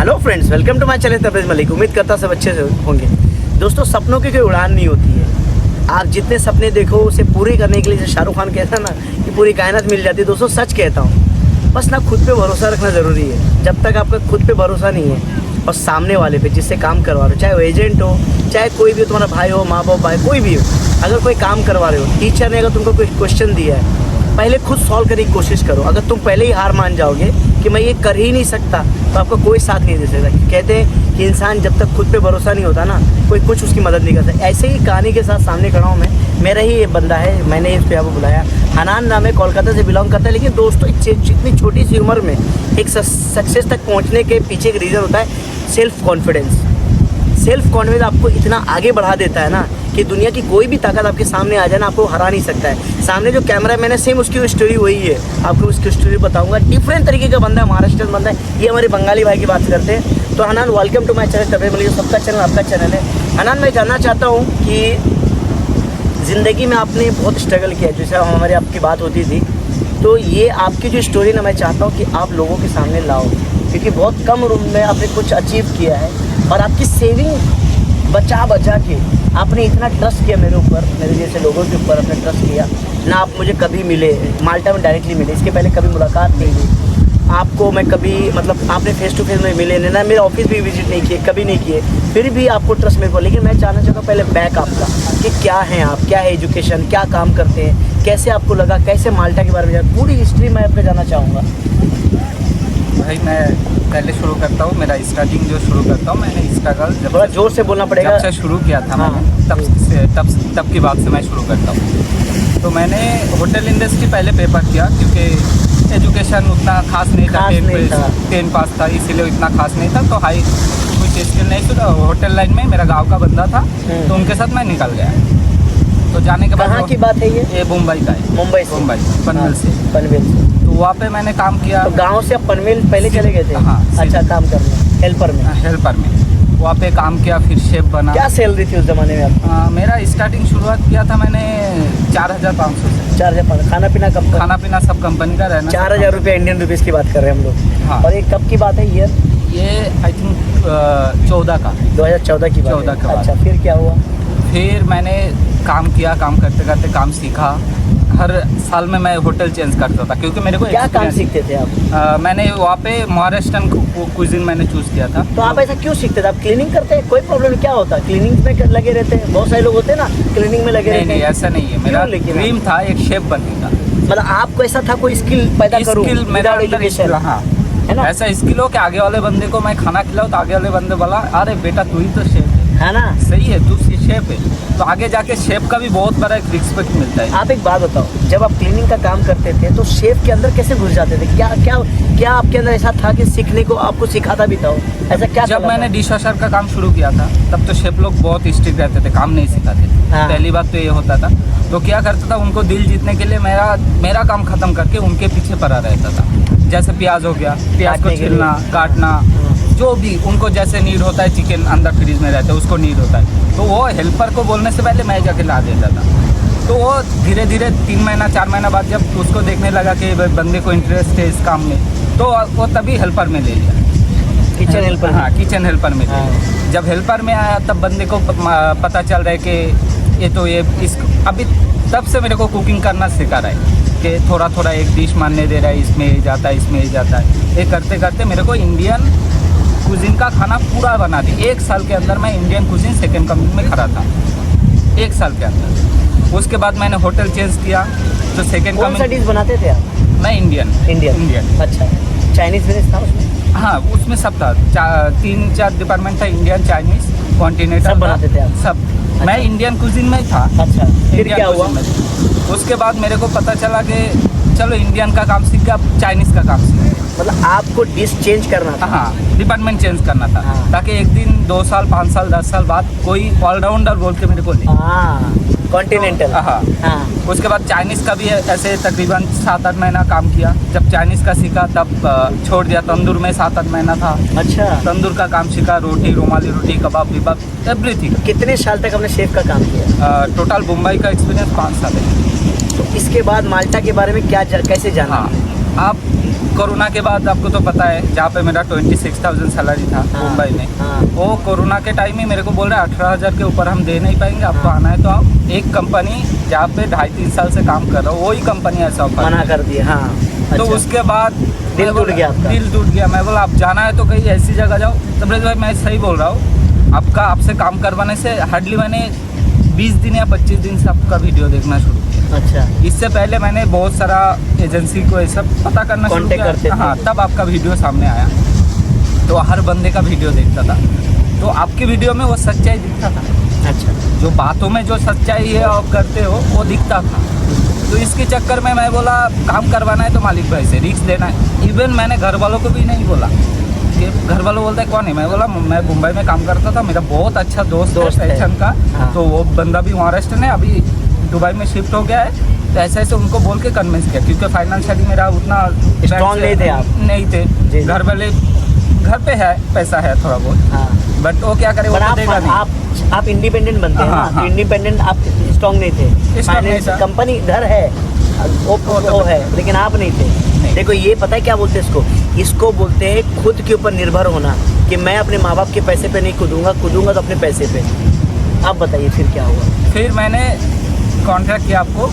Hello friends, welcome to my channel Tabrez Malik. उम्मीद करता सब अच्छे से होंगे। दोस्तों, सपनों की कोई उड़ान नहीं होती है। आप जितने सपने देखो उसे पूरे करने के लिए जैसे शाहरुख खान कहता है ना कि पूरी कायनात मिल जाती है। दोस्तों, सच कहता हूँ, बस ना खुद पे भरोसा रखना ज़रूरी है। जब तक आपका खुद पे भरोसा नहीं है और सामने वाले पे जिससे काम करवा रहे हो, चाहे वो एजेंट हो, चाहे कोई भी हो, तुम्हारा भाई हो, माँ बाप भाई, कोई भी हो, अगर कोई काम करवा रहे हो, टीचर ने अगर तुमको कोई क्वेश्चन दिया है, पहले खुद सॉल्व करने की कोशिश करो। अगर तुम पहले ही हार मान जाओगे कि मैं ये कर ही नहीं सकता, तो आपको कोई साथ नहीं दे सकता। कहते हैं कि इंसान जब तक खुद पे भरोसा नहीं होता ना, कोई कुछ उसकी मदद नहीं करता। ऐसे ही कहानी के साथ सामने खड़ा हूँ मैं। मेरा ही ये बंदा है, मैंने इस पे आपको बुलाया। हनान नाम है, कोलकाता से बिलोंग करता है। लेकिन दोस्तों, इतनी छोटी सी उम्र में एक सक्सेस तक पहुँचने के पीछे एक रीज़न होता है सेल्फ कॉन्फिडेंस। सेल्फ कॉन्फिडेंस आपको इतना आगे बढ़ा देता है ना कि दुनिया की कोई भी ताकत आपके सामने आ जाए ना, आपको हरा नहीं सकता है। सामने जो कैमरा मैन है, सेम उसकी स्टोरी वही है। आपको उसकी स्टोरी बताऊंगा। डिफरेंट तरीके का बंदा है, महाराष्ट्रियन बंदा है। ये हमारे बंगाली भाई की बात करते हैं। तो Hanan, welcome to my channel Tabrez Malik. सबका चैनल आपका चैनल है। हनान, मैं जानना चाहता हूँ कि ज़िंदगी में आपने बहुत स्ट्रगल किया, जैसे हमारी आपकी बात होती थी। तो ये आपकी जो स्टोरी ना, मैं चाहता हूँ कि आप लोगों के सामने लाओ, क्योंकि बहुत कम उम्र में आपने कुछ अचीव किया है और आपकी सेविंग बचा के आपने इतना ट्रस्ट किया मेरे ऊपर, मेरे जैसे लोगों के ऊपर आपने ट्रस्ट किया ना। आप मुझे कभी मिले, माल्टा में डायरेक्टली मिले, इसके पहले कभी मुलाकात नहीं हुई आपको। मैं कभी मतलब आपने फेस टू फेस में मिले ना, मेरा ऑफिस भी विजिट नहीं किए, कभी नहीं किए, फिर भी आपको ट्रस्ट मेरे को। लेकिन मैं जानना चाहता हूँ पहले बैक आपका कि क्या है आप, क्या है एजुकेशन, क्या काम करते हैं, कैसे आपको लगा, कैसे माल्टा के बारे में जाना, पूरी हिस्ट्री मैं आपको जानना चाहूँगा। भाई, मैं पहले शुरू करता हूँ। मेरा स्टार्टिंग जो शुरू करता हूँ, मैंने स्ट्रगल थोड़ा जोर से बोलना पड़ेगा। जब से शुरू किया था मैंने, तब की बात से मैं शुरू करता हूँ। तो मैंने होटल इंडस्ट्री पहले पेपर किया, क्योंकि एजुकेशन उतना खास नहीं था। 10 पास था, इसीलिए इतना खास नहीं था। तो हाई कुछ स्किल नहीं था। होटल लाइन में मेरा गाँव का बंदा था, तो उनके साथ मैं निकल गया। तो जाने के बाद, कहाँ की बात है ये मुंबई का है। मुंबई पनवेल से। तो वहाँ पे मैंने काम किया। तो गांव से आप पनवेल पहले चले गए थे? हाँ। अच्छा, काम करने हेल्पर में वहाँ पे काम किया, फिर शेफ बना। क्या सैलरी थी उस ज़माने में आप? मेरा स्टार्टिंग शुरुआत किया था मैंने 4,500 से। 4,500। खाना पीना कब? खाना पीना सब कंपनी का रहना। 4,000 रुपये इंडियन रुपीज़ की बात कर रहे हैं हम लोग। हाँ। और ये कब की बात है? ये आई थिंक 14 का 2014 की बात। 14 का। अच्छा, फिर क्या हुआ? फिर मैंने काम किया, काम करते करते काम सीखा। हर साल में मैं होटल चेंज करता था, क्योंकि मेरे को क्या काम सीखते थे आप? मैंने वहाँ पे महाराष्ट्रन कुजिन मैंने चूज़ किया था। तो आप ऐसा क्यों सीखते थे? आप क्लीनिंग करते हैं, कोई प्रॉब्लम क्या होता? क्लीनिंग में लगे रहते हैं, बहुत सारे लोग होते हैं ना क्लीनिंग में लगे रहते हैं। नहीं, ऐसा नहीं है। मेरा ड्रीम था एक शेफ बनने का। मतलब आपको ऐसा था कोई स्किल पैदा करूं? स्किल मेरा एजुकेशन। हाँ, है ना? ऐसा स्किल हो कि आगे वाले बंदे को मैं खाना खिलाऊं, तो आगे वाले बंदे बोला, अरे बेटा तू ही तो शेफ है ना? सही है, तू शेफ है। तो आगे जाके शेफ का भी बहुत बड़ा एक रिस्पेक्ट मिलता है। आप एक बात बताओ, जब आप क्लीनिंग का काम करते थे तो शेफ के अंदर कैसे घुस जाते थे? क्या क्या क्या आपके अंदर ऐसा था कि सीखने को आपको सिखाता भी था? ऐसा क्या? जब मैंने डिश वॉशर का काम शुरू किया था, तब तो शेफ लोग बहुत स्ट्रिक्ट रहते थे, काम नहीं सिखाते थे। हाँ। पहली बात तो ये होता था। तो क्या करता था, उनको दिल जीतने के लिए मेरा काम खत्म करके उनके पीछे पड़ा रहता था। जैसे प्याज हो गया, प्याज को छिलना, काटना, जो भी उनको जैसे नीड होता है, चिकन अंदर फ्रीज में रहता है उसको नीड होता है, तो वो हेल्पर को बोलने से पहले मैं जाके ला देता था। तो वो धीरे धीरे 3 महीना 4 महीना बाद जब उसको देखने लगा कि बंदे को इंटरेस्ट है इस काम में, तो वो तभी हेल्पर में ले लिया। Kitchen helper? हाँ, किचन हेल्पर में। हाँ। जब हेल्पर में आया तब बंदे को पता चल रहा है कि ये तो अभी तब से मेरे को कुकिंग करना सिखा रहा है कि थोड़ा थोड़ा एक डिश मानने दे रहा है, इसमें ये जाता है, इसमें ये जाता है। ये करते करते मेरे को इंडियन कुजिन का खाना पूरा बना दी। 1 साल के अंदर मैं इंडियन कुजिन सेकंड कंपनी में खड़ा था, 1 साल के अंदर। उसके बाद मैंने होटल चेंज किया, जो सेकंड कौन सा डिश बनाते थे आप? मैं इंडियन। अच्छा, चाइनीज फिनिश था उसमें? हाँ, उसमें सब था। 3-4 डिपार्टमेंट था, इंडियन, चाइनीज, कॉन्टिनेंटल, सब बनाते थे आप? सब। अच्छा। मैं इंडियन कुजिन में ही था। अच्छा, फिर क्या हुआ? उसके बाद मेरे को पता चला कि चलो इंडियन का काम सीख के अब चाइनीज़ का काम सीख। मतलब आपको डिश चेंज करना था? हाँ, डिपार्टमेंट चेंज करना था। हाँ। ताकि एक दिन 2 साल 5 साल 10 साल बाद कोई ऑलराउंडर बोल के मेरे को ले। हाँ, कॉन्टिनेंटल। हाँ। हाँ। उसके बाद चाइनीज़ का भी ऐसे तकरीबन 7-8 महीना काम किया। जब चाइनीज़ का सीखा तब छोड़ दिया। तंदूर में 7-8 महीना था। अच्छा। तंदूर का काम सीखा, रोटी, रुमाली रोटी, कबाब विबाब, एवरीथिंग। कितने साल तक आपने शेफ का काम किया? टोटल मुंबई का एक्सपीरियंस 5 साल है। तो इसके बाद माल्टा के बारे में क्या कैसे जाना? हाँ, आप कोरोना के बाद आपको तो पता है, जहाँ पे मेरा 26,000 सैलरी था हाँ, मुंबई में, हाँ। वो कोरोना के टाइम में मेरे को बोल रहे 18,000 के ऊपर हम दे नहीं पाएंगे, आपको आना है तो आप। एक कंपनी जहाँ पे 2.5-3 साल से काम कर रहा हूँ, वही कंपनी ऐसा ऑफर मना कर दिया। हाँ तो अच्छा। उसके बाद दिल मैं टूट बोला- गया आपका? दिल टूट गया। मैं बोला आप जाना है तो कहीं ऐसी जगह जाओ। तबरेज़ भाई मैं सही बोल रहा हूँ, आपसे काम करवाने से हार्डली मैंने 20 दिन या 25 दिन से आपका वीडियो देखना शुरू किया। अच्छा इससे पहले मैंने बहुत सारा एजेंसी को ये सब पता करना शुरू Contact करते किया। थे। हाँ, तब आपका वीडियो सामने आया, तो हर बंदे का वीडियो देखता था, तो आपकी वीडियो में वो सच्चाई दिखता था। अच्छा जो बातों में जो सच्चाई है आप करते हो वो दिखता था। तो इसके चक्कर में मैं बोला काम करवाना है तो मालिक भाई से रिस्क लेना है। इवन मैंने घर वालों को भी नहीं बोला कि घर वालों बोलते कौन है, मैं बोला मैं मुंबई में काम करता था, मेरा बहुत अच्छा दोस्त है है। पहचान का, हाँ। तो वो बंदा भी वहाँ रेस्ट है, अभी दुबई में शिफ्ट हो गया है। तो ऐसे ऐसे उनको बोल के कन्विंस किया, क्योंकि फाइनेंशियली मेरा उतना Strong नहीं थे आप? नहीं थे। जी। घर वाले घर पे है, पैसा है थोड़ा बहुत, हाँ बट वो क्या करे, वो पर तो देगा नहीं। आप इंडिपेंडेंट बनते हैं हाँ, ना, हाँ। इंडिपेंडेंट आप स्ट्रॉन्ग नहीं थे। नहीं फाइनेंस था। कंपनी घर है, वो है, लेकिन आप नहीं थे। नहीं। देखो ये पता है क्या बोलते हैं इसको बोलते हैं खुद के ऊपर निर्भर होना, कि मैं अपने माँ बाप के पैसे पे नहीं कूदूंगा तो अपने पैसे पे। आप बताइए फिर क्या हुआ? फिर मैंने कॉन्ट्रैक्ट किया आपको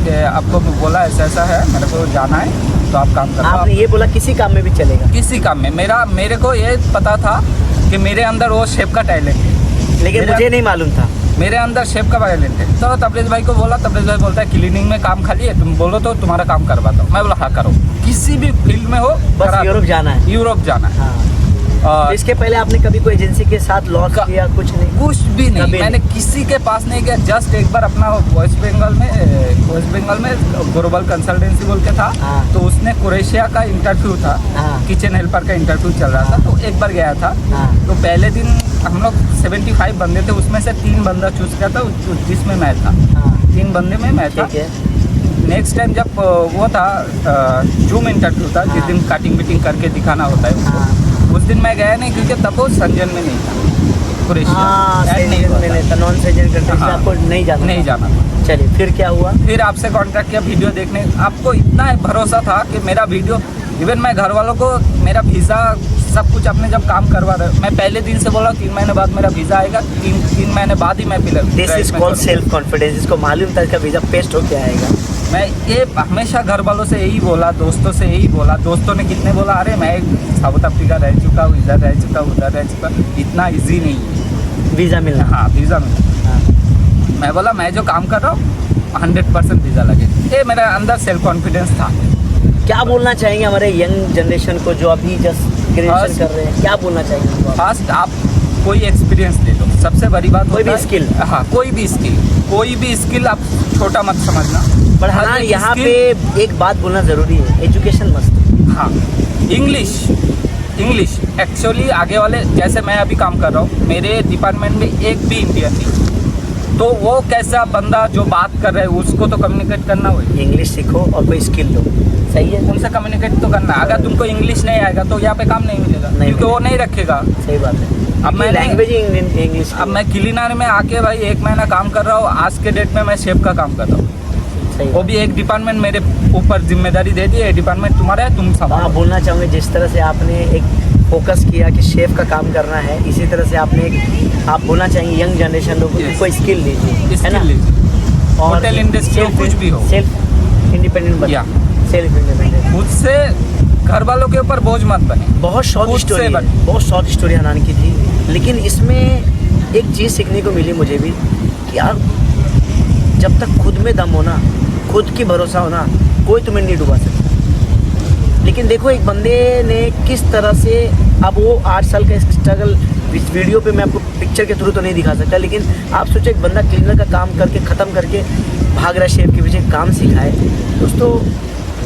कि आपको बोला ऐसा ऐसा है, मेरे को जाना है तो आप काम करो। आपने ये बोला किसी काम में भी चलेगा, किसी काम में मेरे को ये पता था कि मेरे अंदर वो शेफ का टैलेंट है, लेकिन मेरा- मुझे नहीं मालूम था। मेरे अंदर शेफ का टैलेंट है। तो तबरेज़ भाई को बोला, तबरेज़ भाई बोलता है क्लीनिंग में काम खाली है, तुम बोलो तो तुम्हारा काम करवाता हूँ। मैं बोला हाँ करो, किसी भी फील्ड में हो, बस करा दो। यूरोप जाना है। यूरोप जाना है। हाँ तो और इसके पहले आपने कभी कोई एजेंसी के साथ लॉस का- किया? कुछ नहीं। कुछ भी नहीं, कभी मैंने किसी के पास नहीं गया। जस्ट एक बार अपना वेस्ट बंगाल में ग्लोबल कंसल्टेंसी बोल के था, हाँ। तो उसने क्रोएशिया का इंटरव्यू था, हाँ। किचन हेल्पर का इंटरव्यू चल रहा था, तो एक बार गया था। हाँ। तो पहले दिन हम लोग 75 बंदे थे, उसमें से 3 बंदा चूज किया था, जिसमें मैं था। हाँ 3 बंदे में मैं था। ठीक है। नेक्स्ट टाइम जब वो था जूम इंटरव्यू था, जिस हाँ। दिन कटिंग बिटिंग करके दिखाना होता है उसको, हाँ उस दिन मैं गया नहीं, क्योंकि तब वो संजन में नहीं था, क्रोएशिया हाँ ऐड नहीं सेजन हुआ में था। नहीं था, नॉन सेजन कंट्री से हाँ। आपको नहीं जाना नहीं था। जाना था। चलिए फिर क्या हुआ? फिर आपसे कांटेक्ट किया वीडियो देखने। आपको इतना भरोसा था कि मेरा वीडियो, इवन मैं घर वालों को मेरा वीज़ा सब कुछ आपने जब काम करवा रहे, मैं पहले दिन से बोला 3 महीने बाद मेरा वीज़ा आएगा, 3 महीने बाद ही मैं this is called self confidence. इसको मालूम था इसका वीजा पेस्ट होके आएगा। मैं ये हमेशा घर वालों से यही बोला, दोस्तों से यही बोला। दोस्तों ने कितने बोला, अरे मैं साउथ अफ्रीका रह चुका हूँ, इधर रह चुका हूँ, उधर रह चुका, इतना ईजी नहीं है वीजा मिलना। हाँ वीज़ा मिला। हाँ। मैं बोला मैं जो काम कर रहा हूँ 100% वीज़ा लगे। ये मेरे अंदर सेल्फ कॉन्फिडेंस था। क्या बोलना चाहेंगे हमारे यंग जनरेशन को जो अभी जस्ट ग्रेजुएशन बस। कर रहे हैं? क्या बोलना चाहेंगे उनको आप? फर्स्ट आप कोई एक्सपीरियंस ले लो, सबसे बड़ी बात कोई होता भी है- skill। हाँ कोई भी स्किल आप छोटा मत समझना। पर हर हाँ एक यहाँ skill- पे एक बात बोलना ज़रूरी है, एजुकेशन मस्त। हाँ इंग्लिश एक्चुअली आगे वाले, जैसे मैं अभी काम कर रहा हूँ, मेरे डिपार्टमेंट में एक भी इंडियन नहीं, तो वो कैसा बंदा जो बात कर रहे हैं उसको तो कम्युनिकेट करना हो, इंग्लिश सीखो और कोई स्किल लो, सही है। उनसे कम्युनिकेट तो करना। अगर तुमको इंग्लिश नहीं आएगा तो यहाँ पे काम नहीं मिलेगा, नहीं क्योंकि वो नहीं रखेगा। सही बात है। अब अब मैंने- लैंग्वेज ही इंग्लिश। अब मैं क्लीनर में आके भाई 1 महीना काम कर रहा हूँ, आज के डेट में मैं शेफ का काम कर रहा हूँ। सही वो भी एक डिपार्टमेंट मेरे ऊपर जिम्मेदारी दे दी, ये डिपार्टमेंट तुम्हारा है, तुम हाँ संभालो। बोलना चाहूँगे जिस तरह से आपने एक फोकस किया कि शेफ का काम करना है, इसी तरह से आपने एक आप बोलना चाहेंगे यंग जनरेशन लोगों को Yes. कोई स्किल लीजिए, है ना? स्किल लीजिए। होटल इंडस्ट्री हो, कुछ भी हो, सेल्फ इंडिपेंडेंट बने। या। Self independent. खुद से घर वालों के ऊपर बोझ मत बने। बहुत शॉर्ट खुद से स्टोरी है, बने। बहुत शॉर्ट स्टोरी हनान की थी, लेकिन इसमें एक चीज़ सीखने को मिली मुझे भी कि यार जब तक खुद में दम हो ना, खुद की भरोसा हो ना, कोई तुम्हें नहीं डुबा सकता। लेकिन देखो एक बंदे ने किस तरह से, अब वो 8 साल का स्ट्रगल इस वीडियो पे मैं आपको पिक्चर के थ्रू तो नहीं दिखा सकता, लेकिन आप सोचो एक बंदा क्लीनर का काम करके ख़त्म करके भाग रहा शेफ के पीछे, काम सिखाए। दोस्तों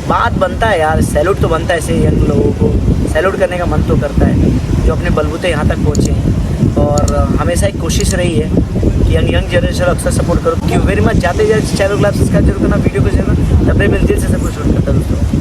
बात बनता है यार, सैल्यूट तो बनता है ऐसे यंग लोगों को, सैल्यूट करने का मन तो करता है जो अपने बलबूते यहाँ तक पहुँचे हैं। और हमेशा एक कोशिश रही है कि यंग जनरेशन अक्सर सपोर्ट करो। Thank you very much. जाते जाते चैनल को आप सब्सक्राइब जरूर करना, वीडियो को शेयर करना। तब मिलते हैं, सबको शुरू करता दोस्तों।